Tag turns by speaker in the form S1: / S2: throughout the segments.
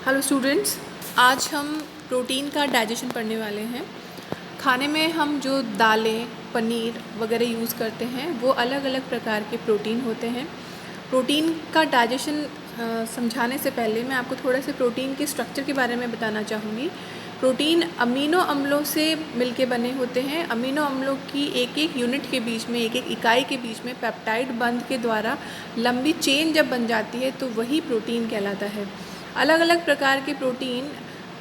S1: Hello students, आज हम protein का डाइजेशन पढ़ने वाले हैं। खाने में हम जो दालें, पनीर वगैरह यूज़ करते हैं वो अलग अलग प्रकार के प्रोटीन होते हैं। प्रोटीन का डाइजेशन समझाने से पहले मैं आपको थोड़ा सा प्रोटीन के स्ट्रक्चर के बारे में बताना चाहूँगी। प्रोटीन अमीनो अम्लों से मिलके बने होते हैं। अमीनो अम्लों की एक एक यूनिट के बीच में, एक एक इकाई के बीच में पेप्टाइड बंध के द्वारा लंबी चेन जब बन जाती है तो वही प्रोटीन कहलाता है। अलग अलग प्रकार के प्रोटीन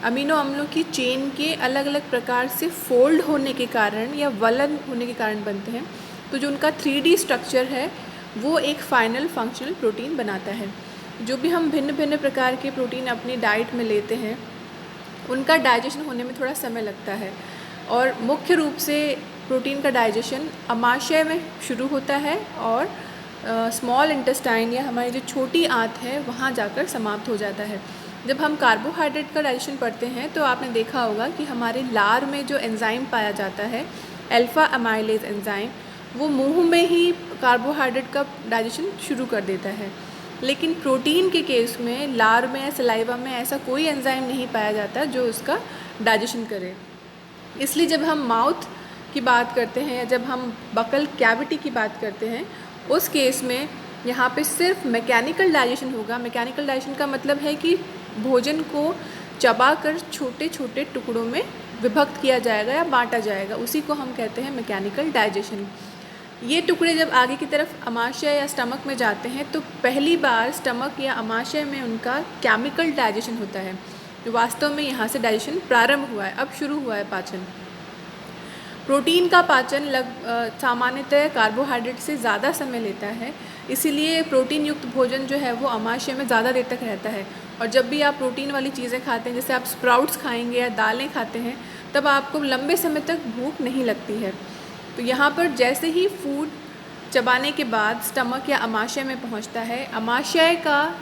S1: अमीनो अम्लों की चेन के अलग अलग प्रकार से फोल्ड होने के कारण या वलन होने के कारण बनते हैं। तो जो उनका 3D स्ट्रक्चर है वो एक फाइनल फंक्शनल प्रोटीन बनाता है। जो भी हम भिन्न भिन्न प्रकार के प्रोटीन अपनी डाइट में लेते हैं उनका डाइजेशन होने में थोड़ा समय लगता है, और मुख्य रूप से प्रोटीन का डाइजेशन अमाशय में शुरू होता है और स्मॉल इंटेस्टाइन या हमारी जो छोटी आंत है वहाँ जाकर समाप्त हो जाता है। जब हम कार्बोहाइड्रेट का डाइजेशन पढ़ते हैं तो आपने देखा होगा कि हमारे लार में जो एंजाइम पाया जाता है, अल्फा अमाइलेज एंजाइम, वो मुंह में ही कार्बोहाइड्रेट का डाइजेशन शुरू कर देता है। लेकिन प्रोटीन के केस में लार में, सलाइवा में ऐसा कोई एंजाइम नहीं पाया जाता जो उसका डाइजेशन करे। इसलिए जब हम माउथ की बात करते हैं या जब हम बकल कैविटी की बात करते हैं उस केस में यहाँ पे सिर्फ मैकेनिकल डाइजेशन होगा। मैकेनिकल डाइजेशन का मतलब है कि भोजन को चबाकर छोटे छोटे टुकड़ों में विभक्त किया जाएगा या बांटा जाएगा, उसी को हम कहते हैं मैकेनिकल डाइजेशन। ये टुकड़े जब आगे की तरफ अमाशय या स्टमक में जाते हैं तो पहली बार स्टमक या अमाशय में उनका केमिकल डाइजेशन होता है, जो वास्तव में यहाँ से डाइजेशन प्रारंभ हुआ है, अब शुरू हुआ है पाचन। प्रोटीन का पाचन सामान्यतः कार्बोहाइड्रेट से ज़्यादा समय लेता है, इसीलिए प्रोटीन युक्त भोजन जो है वो अमाशय में ज़्यादा देर तक रहता है। और जब भी आप प्रोटीन वाली चीज़ें खाते हैं, जैसे आप स्प्राउट्स खाएंगे या दालें खाते हैं, तब आपको लंबे समय तक भूख नहीं लगती है। तो यहाँ पर जैसे ही फूड चबाने के बाद स्टमक या अमाशय में पहुँचता है, अमाशय का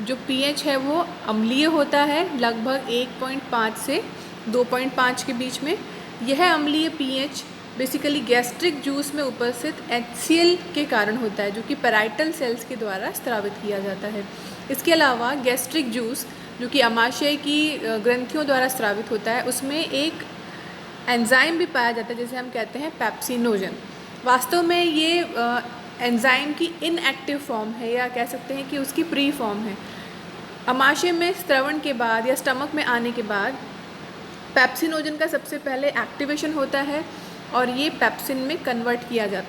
S1: जो pH है वो अम्लीय होता है, लगभग 1.5 से 2.5 के बीच में। यह अम्लीय pH बेसिकली गैस्ट्रिक जूस में उपस्थित HCl के कारण होता है, जो कि पैराइटल सेल्स के द्वारा स्रावित किया जाता है। इसके अलावा गैस्ट्रिक जूस जो कि अमाशय की ग्रंथियों द्वारा स्रावित होता है, उसमें एक एंजाइम भी पाया जाता है जिसे हम कहते हैं पेप्सिनोजन। वास्तव में ये एंजाइम की इनएक्टिव फॉर्म है, या कह सकते हैं कि उसकी प्री फॉर्म है। अमाशय में स्त्रवण के बाद या स्टमक में आने के बाद पेप्सिनोजन का सबसे पहले एक्टिवेशन होता है और ये पेप्सिन में कन्वर्ट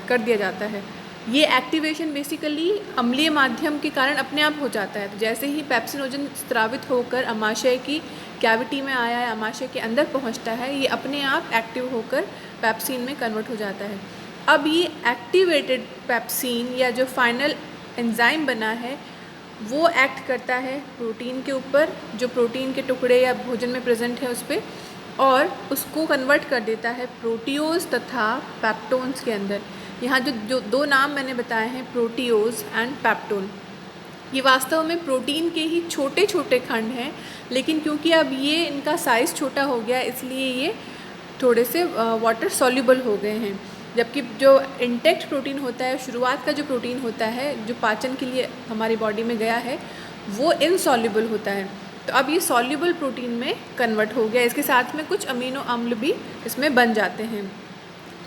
S1: कर दिया जाता है। ये एक्टिवेशन बेसिकली अम्लीय माध्यम के कारण अपने आप हो जाता है। तो जैसे ही पेप्सिनोजन स्रावित होकर अमाशय की कैविटी में आया है, अमाशय के अंदर पहुंचता है, ये अपने आप एक्टिव होकर पेप्सिन में कन्वर्ट हो जाता है। अब ये एक्टिवेटेड पेप्सिन या जो फाइनल एंजाइम बना है वो एक्ट करता है प्रोटीन के ऊपर, जो प्रोटीन के टुकड़े या भोजन में प्रेजेंट है उस पर, और उसको कन्वर्ट कर देता है प्रोटियोज तथा पेप्टोन्स के अंदर। यहाँ जो दो नाम मैंने बताए हैं, प्रोटियोज एंड पेप्टोन, ये वास्तव में प्रोटीन के ही छोटे छोटे खंड हैं, लेकिन क्योंकि अब ये इनका साइज़ छोटा हो गया इसलिए ये थोड़े से वाटर सॉल्युबल हो गए हैं। जबकि जो इंटेक्ट प्रोटीन होता है, शुरुआत का जो प्रोटीन होता है जो पाचन के लिए हमारी बॉडी में गया है, वो इनसॉल्युबल होता है। तो अब ये सॉल्युबल प्रोटीन में कन्वर्ट हो गया। इसके साथ में कुछ अमीनो अम्ल भी इसमें बन जाते हैं।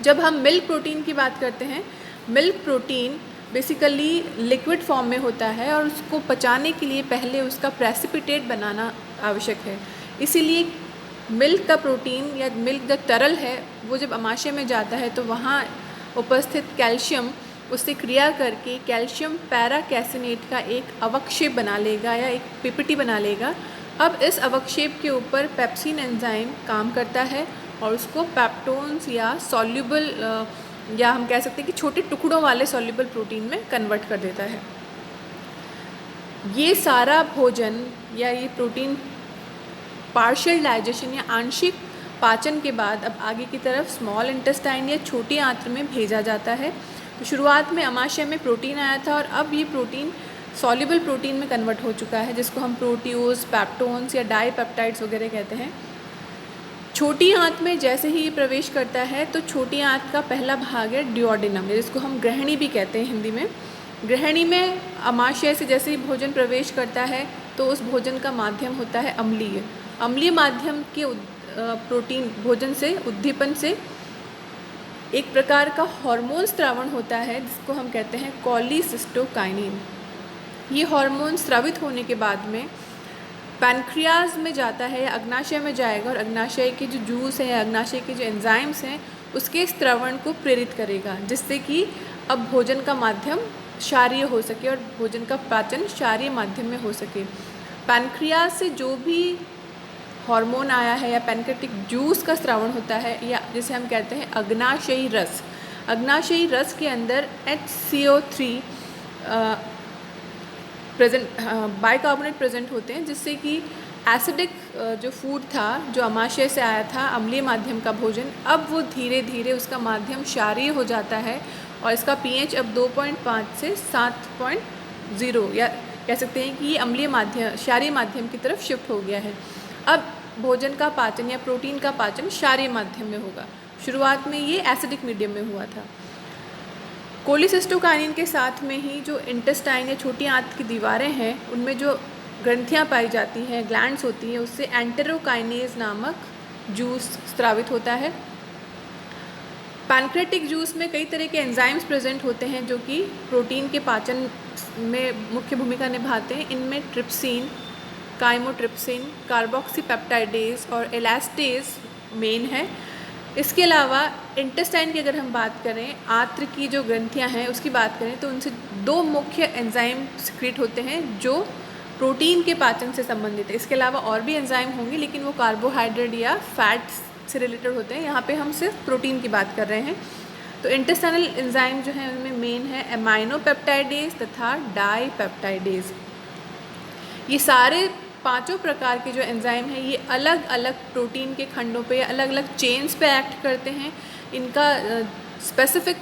S1: जब हम मिल्क प्रोटीन की बात करते हैं, milk protein basically liquid form में होता है और उसको पचाने के लिए पहले उसका प्रेसिपिटेट बनाना आवश्यक है। इसीलिए मिल्क का प्रोटीन या मिल्क जो तरल है वो जब अमाशय में जाता है तो वहाँ उपस्थित कैल्शियम उससे क्रिया करके कैल्शियम पैराकैसिनेट का एक अवक्षेप बना लेगा या एक पीपीटी बना लेगा। अब इस अवक्षेप के ऊपर पेप्सिन एंजाइम काम करता है और उसको पेप्टोन्स या सॉल्युबल या हम कह सकते हैं कि छोटे टुकड़ों वाले सॉल्युबल प्रोटीन में कन्वर्ट कर देता है। ये सारा भोजन या ये प्रोटीन पार्शियल डाइजेशन या आंशिक पाचन के बाद अब आगे की तरफ स्मॉल इंटेस्टाइन या छोटी आंत्र में भेजा जाता है। तो शुरुआत में अमाशय में प्रोटीन आया था और अब ये प्रोटीन सॉल्युबल प्रोटीन में कन्वर्ट हो चुका है, जिसको हम प्रोटियोज, पेप्टोन्स या डाईपेप्टाइड्स वगैरह कहते हैं। छोटी आंत में जैसे ही ये प्रवेश करता है तो छोटी आंत का पहला भाग है ड्यूओडेनम, जिसको हम ग्रहणी भी कहते हैं हिंदी में। ग्रहणी में अमाशय से जैसे ही भोजन प्रवेश करता है तो उस भोजन का माध्यम होता है अम्लीय। अम्लीय माध्यम के प्रोटीन भोजन से उद्दीपन से एक प्रकार का हार्मोन स्रावण होता है जिसको हम कहते हैं कोलिसिस्टोकाइनिन। ये हार्मोन स्रावित होने के बाद में पैनक्रियाज में जाता है या अग्नाशय में जाएगा और अग्नाशय के जो जूस है या अग्नाशय के जो एंजाइम्स हैं उसके स्रावण को प्रेरित करेगा, जिससे कि अब भोजन का माध्यम क्षारीय हो सके और भोजन का पाचन क्षारीय माध्यम में हो सके। पैनक्रियाज से जो भी हार्मोन आया है या पैनक्रेटिक जूस का स्रावण होता है या जिसे हम कहते हैं अग्नाशयी रस, अग्नाशयी रस के अंदर HCO3 प्रेजेंट बाइकार्बोनेट प्रेजेंट होते हैं, जिससे कि एसिडिक जो फूड था, जो अमाशय से आया था, अम्लीय माध्यम का भोजन, अब वो धीरे धीरे उसका माध्यम क्षारीय हो जाता है और इसका pH अब 2.5 से 7.0 या कह सकते हैं कि ये अम्लीय माध्यम क्षारीय माध्यम की तरफ शिफ्ट हो गया है। अब भोजन का पाचन या प्रोटीन का पाचन क्षारीय माध्यम में होगा। शुरुआत में ये एसिडिक मीडियम में हुआ था। कोलिसिस्टोकाइनिन के साथ में ही जो इंटेस्टाइन या छोटी आंत की दीवारें हैं उनमें जो ग्रंथियां पाई जाती हैं, ग्लैंड्स होती हैं, उससे एंटेरोकाइनेज नामक जूस स्रावित होता है। पैनक्रेटिक जूस में कई तरह के एंजाइम्स प्रेजेंट होते हैं जो कि प्रोटीन के पाचन में मुख्य भूमिका निभाते हैं। इनमें ट्रिप्सिन, काइमोट्रिप्सिन, कार्बोक्सीपेप्टाइडेज और एलास्टेज मेन है। इसके अलावा इंटेस्टाइन की अगर हम बात करें, आंत्र की जो ग्रंथियां हैं उसकी बात करें तो उनसे दो मुख्य एंजाइम सिक्रीट होते हैं जो प्रोटीन के पाचन से संबंधित है। इसके अलावा और भी एंजाइम होंगे लेकिन वो कार्बोहाइड्रेट या फैट से रिलेटेड होते हैं। यहाँ पे हम सिर्फ प्रोटीन की बात कर रहे हैं। तो इंटेस्टाइनल एंजाइम जो है उनमें मेन है एमाइनोपेप्टाइडेज तथा डाईपेप्टाइडेज। ये सारे पांचों प्रकार के जो एंजाइम हैं ये अलग अलग प्रोटीन के खंडों पे या अलग अलग चेन्स पे एक्ट करते हैं। इनका स्पेसिफिक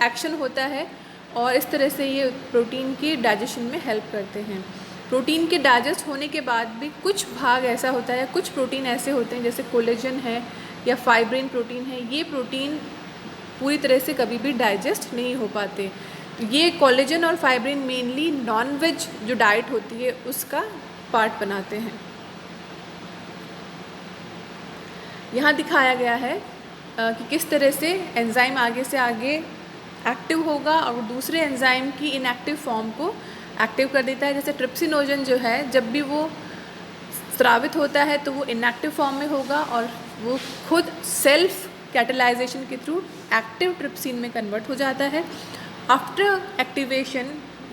S1: एक्शन होता है और इस तरह से ये प्रोटीन की डाइजेशन में हेल्प करते हैं। प्रोटीन के डाइजेस्ट होने के बाद भी कुछ भाग ऐसा होता है, कुछ प्रोटीन ऐसे होते हैं जैसे कोलेजन है या फाइब्रिन प्रोटीन है, ये प्रोटीन पूरी तरह से कभी भी डाइजेस्ट नहीं हो पाते। ये कोलेजन और फाइब्रिन मेनली नॉन-वेज जो डाइट होती है उसका पार्ट बनाते हैं। यहाँ दिखाया गया है कि किस तरह से एंजाइम आगे से आगे एक्टिव होगा और दूसरे एंजाइम की इनएक्टिव फॉर्म को एक्टिव कर देता है। जैसे ट्रिप्सिनोजन जो है जब भी वो स्रावित होता है तो वो इनएक्टिव फॉर्म में होगा और वो खुद सेल्फ कैटलाइजेशन के थ्रू एक्टिव ट्रिप्सिन में कन्वर्ट हो जाता है। आफ्टर एक्टिवेशन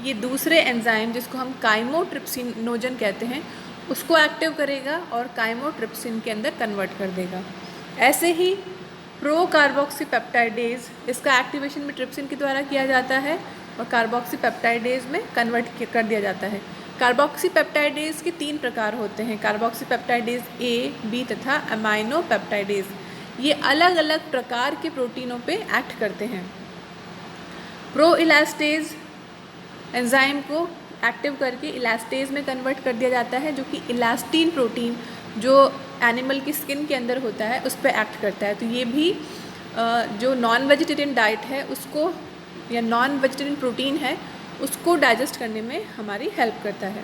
S1: ये दूसरे एंजाइम जिसको हम काइमोट्रिप्सिनोजन कहते हैं उसको एक्टिव करेगा और काइमोट्रिप्सिन के अंदर कन्वर्ट कर देगा। ऐसे ही प्रो कार्बोक्सीपेप्टाइडेज, इसका एक्टिवेशन में ट्रिप्सिन के द्वारा किया जाता है और कार्बोक्सीपेप्टाइडेज में कन्वर्ट कर दिया जाता है। कार्बोक्सीपेप्टाइडेज के 3 प्रकार होते हैं, कार्बोक्सीपेप्टाइडेज ए, बी तथा अमाइनोपेप्टाइडेज। ये अलग अलग प्रकार के प्रोटीनों पे एक्ट करते हैं। प्रो इलास्टेज एंजाइम को एक्टिव करके इलास्टेज में कन्वर्ट कर दिया जाता है, जो कि इलास्टीन प्रोटीन जो एनिमल की स्किन के अंदर होता है उस पर एक्ट करता है। तो ये भी जो नॉन वेजिटेरियन डाइट है उसको या नॉन वेजिटेरियन प्रोटीन है उसको डाइजेस्ट करने में हमारी हेल्प करता है।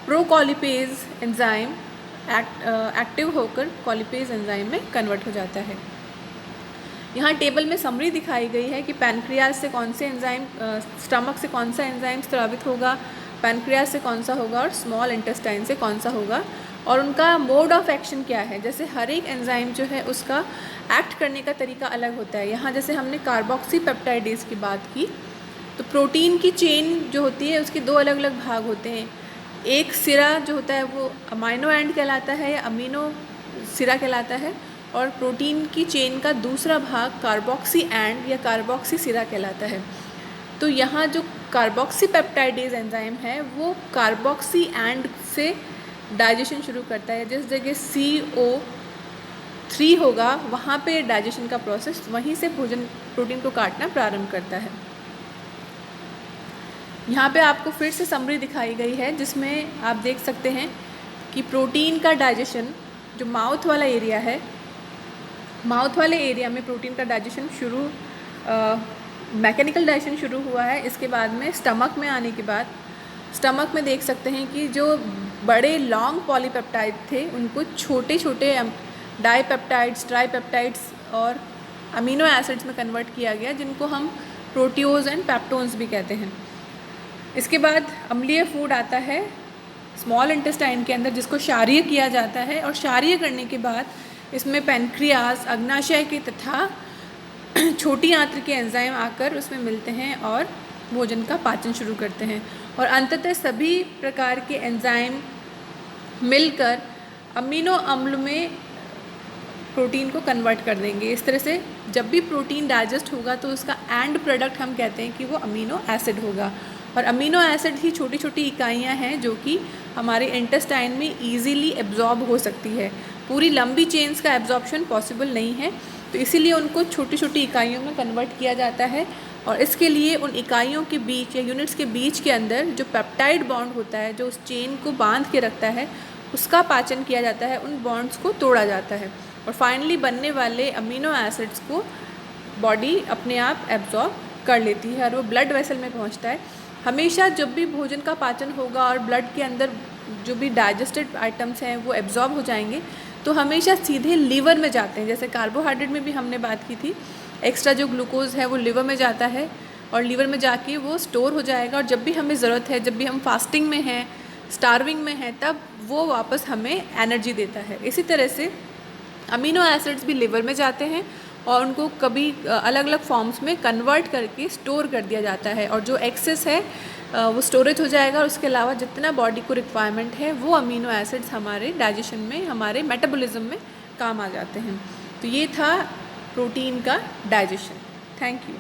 S1: प्रो कॉलिपेज एंजाइम एक्टिव होकर कॉलिपेज एंजाइम में कन्वर्ट हो जाता है। यहाँ टेबल में समरी दिखाई गई है कि पैनक्रियाज से कौन से एंजाइम, स्टमक से कौन सा एंजाइम स्रावित होगा, पैनक्रियाज से कौन सा होगा और स्मॉल इंटेस्टाइन से कौन सा होगा और उनका मोड ऑफ एक्शन क्या है। जैसे हर एक एंजाइम जो है उसका एक्ट करने का तरीका अलग होता है। यहाँ जैसे हमने कार्बोक्सीपेप्टाइडेज की बात की तो प्रोटीन की चेन जो होती है उसके 2 अलग अलग भाग होते हैं। एक सिरा जो होता है वो अमाइनो एंड कहलाता है या अमीनो सिरा कहलाता है और प्रोटीन की चेन का दूसरा भाग कार्बोक्सी एंड या कार्बोक्सी सिरा कहलाता है। तो यहाँ जो कार्बोक्सीपेप्टाइडेज एंजाइम है वो कार्बोक्सी एंड से डाइजेशन शुरू करता है। जिस जगह CO3 होगा वहाँ पे डाइजेशन का प्रोसेस, वहीं से भोजन प्रोटीन को काटना प्रारंभ करता है। यहाँ पे आपको फिर से समरी दिखाई गई है जिसमें आप देख सकते हैं कि प्रोटीन का डाइजेशन जो माउथ वाला एरिया है, माउथ वाले एरिया में प्रोटीन का डाइजेशन मैकेनिकल डाइजेशन शुरू हुआ है। इसके बाद में स्टमक में आने के बाद स्टमक में देख सकते हैं कि जो बड़े लॉन्ग पॉलीपेप्टाइड थे उनको छोटे छोटे डाईपेप्टाइड्स, ट्राईपेप्टाइड्स और अमीनो एसिड्स में कन्वर्ट किया गया, जिनको हम प्रोटियोज एंड पेप्टोन्स भी कहते हैं। इसके बाद अम्लीय फूड आता है स्मॉल इंटेस्टाइन के अंदर, जिसको क्षारीय किया जाता है, और क्षारीय करने के बाद इसमें पैनक्रियाज, अग्नाशय के तथा छोटी आंत्र के एंजाइम आकर उसमें मिलते हैं और भोजन का पाचन शुरू करते हैं। और अंततः सभी प्रकार के एंजाइम मिलकर अमीनो अम्ल में प्रोटीन को कन्वर्ट कर देंगे। इस तरह से जब भी प्रोटीन डाइजेस्ट होगा तो उसका एंड प्रोडक्ट हम कहते हैं कि वो अमीनो एसिड होगा। और अमीनो एसिड ही छोटी छोटी इकाइयाँ हैं जो कि हमारे इंटेस्टाइन में ईजीली एब्जॉर्ब हो सकती है। पूरी लंबी चेन्स का एब्जॉर्प्शन पॉसिबल नहीं है, तो इसीलिए उनको छोटी छोटी इकाइयों में कन्वर्ट किया जाता है। और इसके लिए उन इकाइयों के बीच या यूनिट्स के बीच के अंदर जो पेप्टाइड बॉन्ड होता है, जो उस चेन को बांध के रखता है, उसका पाचन किया जाता है, उन बॉन्ड्स को तोड़ा जाता है और फाइनली बनने वाले अमीनो एसिड्स को बॉडी अपने आप एब्जॉर्ब कर लेती है और वो ब्लड वेसल में पहुंचता है। हमेशा जब भी भोजन का पाचन होगा और ब्लड के अंदर जो भी डाइजेस्टेड आइटम्स हैं वो एब्जॉर्ब हो जाएंगे, तो हमेशा सीधे लीवर में जाते हैं। जैसे कार्बोहाइड्रेट में भी हमने बात की थी, एक्स्ट्रा जो ग्लूकोज है वो लीवर में जाता है और लीवर में जाके वो स्टोर हो जाएगा, और जब भी हमें ज़रूरत है, जब भी हम फास्टिंग में हैं, स्टार्विंग में हैं, तब वो वापस हमें एनर्जी देता है। इसी तरह से अमीनो एसिड्स भी लिवर में जाते हैं और उनको कभी अलग अलग फॉर्म्स में कन्वर्ट करके स्टोर कर दिया जाता है, और जो एक्सेस है वो स्टोरेज हो जाएगा। और उसके अलावा जितना बॉडी को रिक्वायरमेंट है वो अमीनो एसिड्स हमारे डाइजेशन में, हमारे मेटाबॉलिज्म में काम आ जाते हैं। तो ये था प्रोटीन का डाइजेशन। Thank you.